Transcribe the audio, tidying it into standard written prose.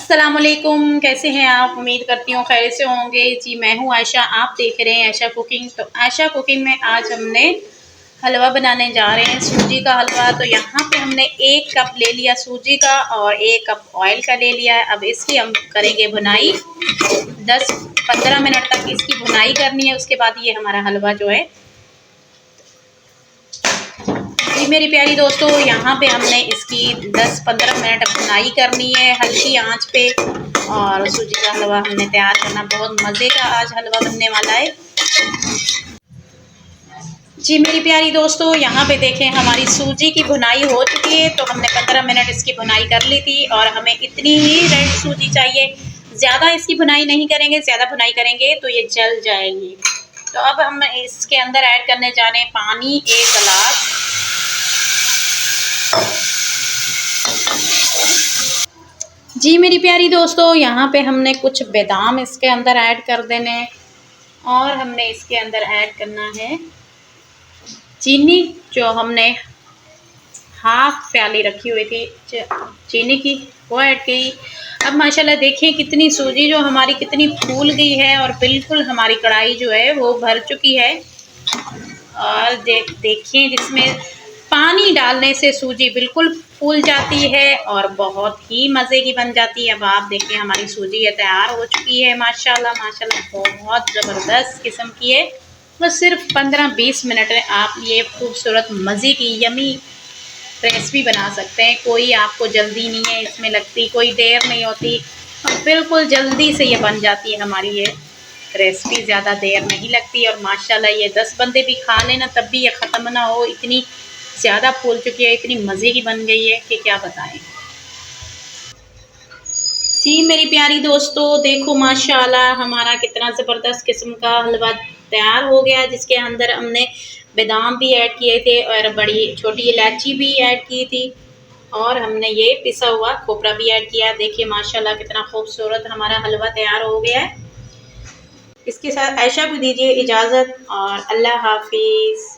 अस्सलामुअलैकुम, कैसे हैं आप? उम्मीद करती हूँ खैर से होंगे। जी मैं हूँ आयशा, आप देख रहे हैं आयशा कुकिंग। तो आयशा कुकिंग में आज हमने हलवा बनाने जा रहे हैं, सूजी का हलवा। तो यहाँ पे हमने 1 कप ले लिया सूजी का और 1 कप ऑयल का ले लिया है। अब इसकी हम करेंगे भुनाई, 10-15 मिनट तक इसकी भुनाई करनी है। उसके बाद ये हमारा हलवा जो है। जी मेरी प्यारी दोस्तों, यहाँ पे हमने इसकी 10-15 मिनट भुनाई करनी है हल्की आंच पे। और सूजी का हलवा हमने तैयार करना, बहुत मज़े का आज हलवा बनने वाला है। जी मेरी प्यारी दोस्तों, यहाँ पे देखें हमारी सूजी की भुनाई हो चुकी है। तो हमने 15 मिनट इसकी भुनाई कर ली थी और हमें इतनी ही रेड सूजी चाहिए, ज़्यादा इसकी भुनाई नहीं करेंगे। ज़्यादा भुनाई करेंगे तो ये जल जाएगी। तो अब हम इसके अंदर ऐड करने जा रहे हैं पानी 1 गिलास। जी मेरी प्यारी दोस्तों, यहाँ पे हमने कुछ बादाम इसके अंदर ऐड कर देने और हमने इसके अंदर ऐड करना है चीनी, जो हमने हाफ प्याली रखी हुई थी चीनी की, वो ऐड की। अब माशाल्लाह देखिए कितनी सूजी जो हमारी कितनी फूल गई है और बिल्कुल हमारी कढ़ाई जो है वो भर चुकी है। और देखिए जिसमें पानी डालने से सूजी बिल्कुल फूल जाती है और बहुत ही मज़े की बन जाती है। अब आप देखिए हमारी सूजी ये तैयार हो चुकी है। माशाल्लाह माशाल्लाह बहुत ज़बरदस्त किस्म की है। बस सिर्फ 15-20 मिनट में आप ये खूबसूरत मज़े की यमी रेसिपी बना सकते हैं। कोई आपको जल्दी नहीं है इसमें लगती, कोई देर नहीं होती और बिल्कुल जल्दी से ये बन जाती है हमारी ये रेसिपी, ज़्यादा देर नहीं लगती। और माशाल्लाह ये 10 बंदे भी खा लेना तब भी ये ख़त्म ना हो, इतनी ज़्यादा फूल चुकी है, इतनी मज़े की बन गई है कि क्या बताएं। जी मेरी प्यारी दोस्तों, देखो माशाल्लाह हमारा कितना ज़बरदस्त किस्म का हलवा तैयार हो गया, जिसके अंदर हमने बादाम भी ऐड किए थे और बड़ी छोटी इलायची भी ऐड की थी और हमने ये पिसा हुआ खोपरा भी ऐड किया। देखिए माशाल्लाह कितना खूबसूरत हमारा हलवा तैयार हो गया है। इसके साथ आयशा को दीजिए इजाज़त और अल्लाह हाफिज़।